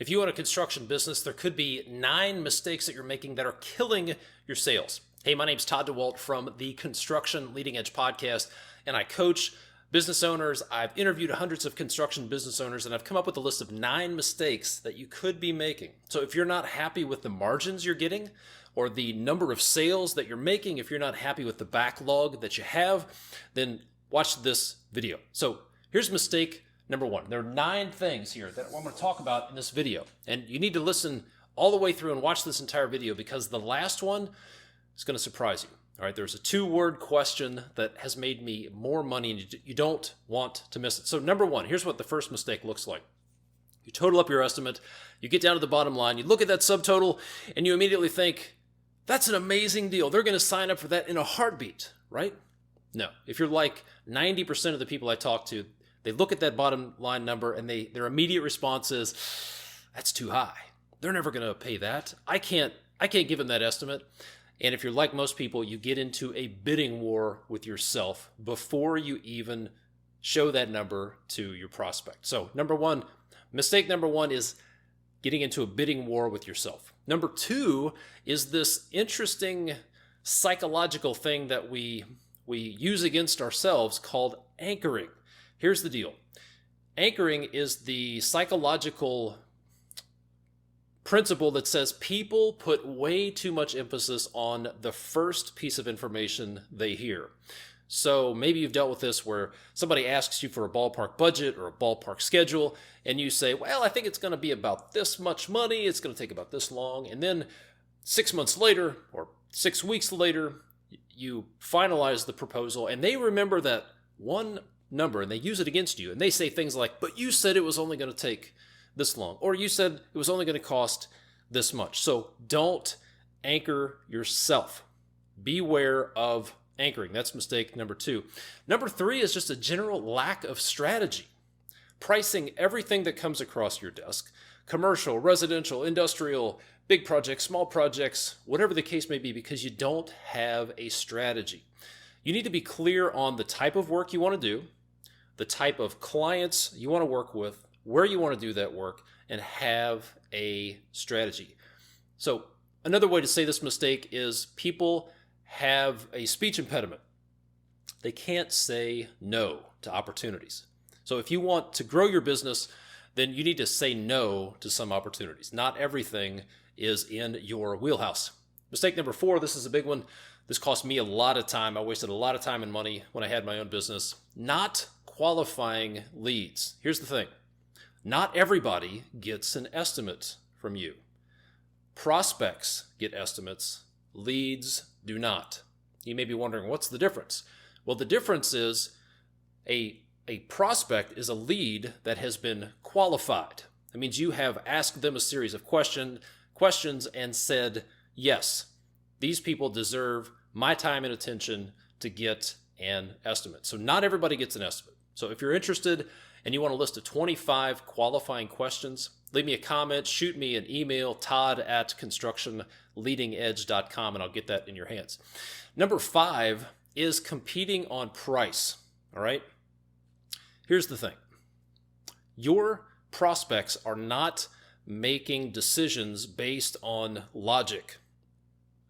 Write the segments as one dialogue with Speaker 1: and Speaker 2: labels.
Speaker 1: If you own a construction business, there could be 9 mistakes that you're making that are killing your sales. Hey, my name's Todd DeWalt from the Construction Leading Edge podcast, and I coach business owners. I've interviewed hundreds of construction business owners, and I've come up with a list of 9 mistakes that you could be making. So if you're not happy with the margins you're getting or the number of sales that you're making, if you're not happy with the backlog that you have, then watch this video. So here's mistake number 1. There are 9 things here that I'm going to talk about in this video. And you need to listen all the way through and watch this entire video because the last one is going to surprise you. All right, there's a 2-word question that has made me more money and you don't want to miss it. So number 1, here's what the first mistake looks like. You total up your estimate, you get down to the bottom line, you look at that subtotal, and you immediately think, that's an amazing deal. They're going to sign up for that in a heartbeat, right? No. If you're like 90% of the people I talk to, they look at that bottom line number and their immediate response is, that's too high. They're never going to pay that. I can't give them that estimate. And if you're like most people, you get into a bidding war with yourself before you even show that number to your prospect. So mistake number one is getting into a bidding war with yourself. Number 2 is this interesting psychological thing that we use against ourselves called anchoring. Here's the deal. Anchoring is the psychological principle that says people put way too much emphasis on the first piece of information they hear. So maybe you've dealt with this where somebody asks you for a ballpark budget or a ballpark schedule, and you say, well, I think it's going to be about this much money, it's going to take about this long, and then 6 months later or 6 weeks later, you finalize the proposal, and they remember that one number and they use it against you, and they say things like, but you said it was only going to take this long, or you said it was only going to cost this much. So don't anchor yourself. Beware of anchoring. That's mistake number 2. Number 3 is just a general lack of strategy. Pricing everything that comes across your desk, commercial, residential, industrial, big projects, small projects, whatever the case may be, because you don't have a strategy. You need to be clear on the type of work you want to do, the type of clients you want to work with, where you want to do that work, and have a strategy. So another way to say this mistake is people have a speech impediment. They can't say no to opportunities. So if you want to grow your business, then you need to say no to some opportunities. Not everything is in your wheelhouse. Mistake number 4, this is a big one. This cost me a lot of time. I wasted a lot of time and money when I had my own business. Not qualifying leads. Here's the thing. Not everybody gets an estimate from you. Prospects get estimates. Leads do not. You may be wondering, what's the difference? Well, the difference is a prospect is a lead that has been qualified. That means you have asked them a series of questions and said, yes, these people deserve my time and attention to get an estimate. So not everybody gets an estimate. So if you're interested and you want a list of 25 qualifying questions, leave me a comment, shoot me an email, todd@constructionleadingedge.com, and I'll get that in your hands. Number 5 is competing on price, all right? Here's the thing. Your prospects are not making decisions based on logic,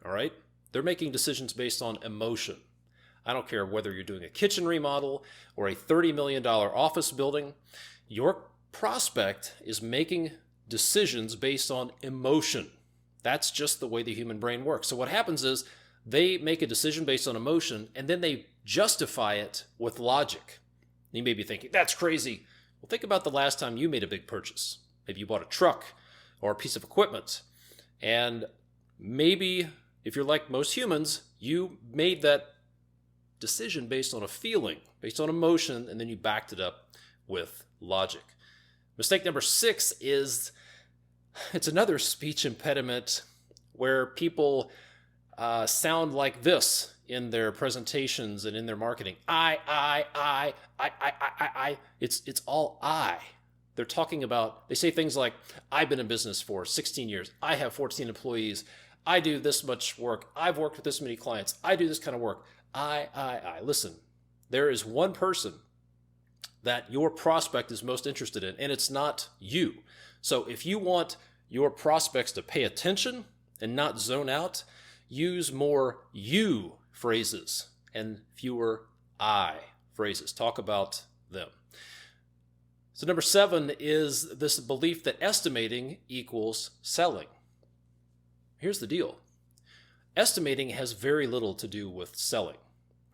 Speaker 1: all right? They're making decisions based on emotion. I don't care whether you're doing a kitchen remodel or a $30 million office building. Your prospect is making decisions based on emotion. That's just the way the human brain works. So what happens is they make a decision based on emotion and then they justify it with logic. You may be thinking, that's crazy. Well, think about the last time you made a big purchase. Maybe you bought a truck or a piece of equipment. And maybe if you're like most humans, you made that decision based on a feeling, based on emotion, and then you backed it up with logic. Mistake number 6 is, it's another speech impediment where people sound like this in their presentations and in their marketing. I. It's all I. They're talking about, they say things like, I've been in business for 16 years. I have 14 employees. I do this much work. I've worked with this many clients. I do this kind of work. I. Listen, there is one person that your prospect is most interested in, and it's not you. So if you want your prospects to pay attention and not zone out, use more you phrases and fewer I phrases. Talk about them. So number 7 is this belief that estimating equals selling. Here's the deal. Estimating has very little to do with selling.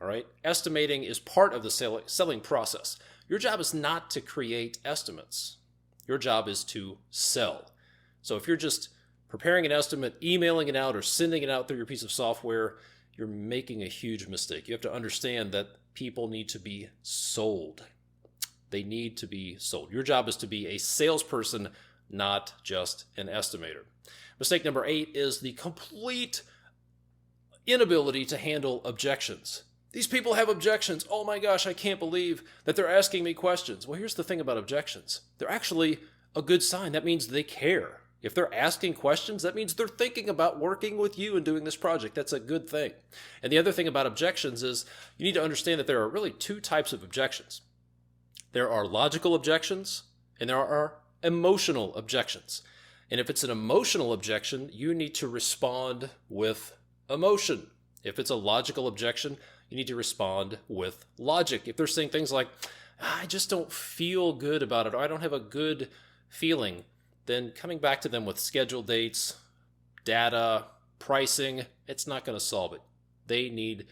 Speaker 1: All right? Estimating is part of the selling process. Your job is not to create estimates. Your job is to sell. So if you're just preparing an estimate, emailing it out, or sending it out through your piece of software, you're making a huge mistake. You have to understand that people need to be sold. They need to be sold. Your job is to be a salesperson, not just an estimator. Mistake number 8 is the complete inability to handle objections. These people have objections. Oh my gosh, I can't believe that they're asking me questions. Well, here's the thing about objections. They're actually a good sign. That means they care. If they're asking questions, that means they're thinking about working with you and doing this project. That's a good thing. And the other thing about objections is you need to understand that there are really 2 types of objections. There are logical objections and there are emotional objections. And if it's an emotional objection, you need to respond with emotion. If it's a logical objection, you need to respond with logic. If they're saying things like, I just don't feel good about it, or I don't have a good feeling, then coming back to them with schedule dates, data, pricing, it's not going to solve it. They need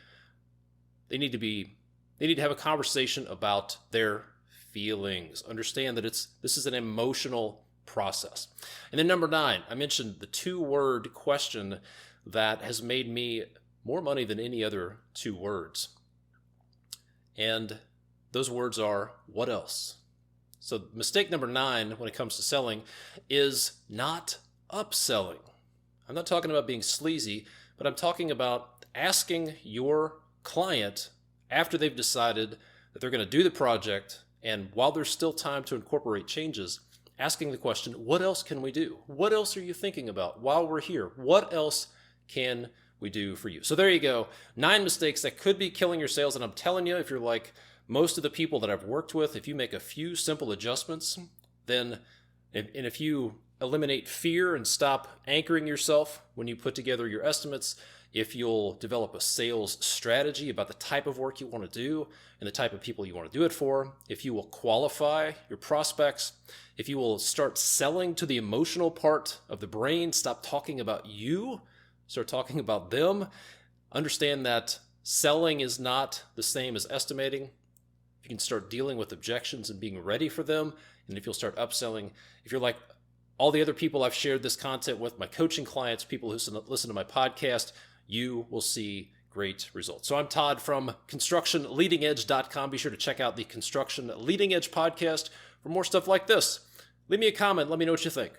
Speaker 1: to have a conversation about their feelings. Understand that this is an emotional process. And then number 9, I mentioned the 2-word question that has made me more money than any other 2 words. And those words are, what else? So mistake number 9 when it comes to selling is not upselling. I'm not talking about being sleazy, but I'm talking about asking your client after they've decided that they're going to do the project, and while there's still time to incorporate changes, asking the question, what else can we do? What else are you thinking about while we're here? What else can we do for you? So there you go. 9 mistakes that could be killing your sales. And I'm telling you, if you're like most of the people that I've worked with, if you make a few simple adjustments, then, and if you eliminate fear and stop anchoring yourself when you put together your estimates, if you'll develop a sales strategy about the type of work you want to do and the type of people you want to do it for, if you will qualify your prospects, if you will start selling to the emotional part of the brain, stop talking about you, start talking about them, understand that selling is not the same as estimating. If you can start dealing with objections and being ready for them, and if you'll start upselling, if you're like all the other people I've shared this content with, my coaching clients, people who listen to my podcast, you will see great results. So I'm Todd from ConstructionLeadingEdge.com. Be sure to check out the Construction Leading Edge podcast for more stuff like this. Leave me a comment. Let me know what you think.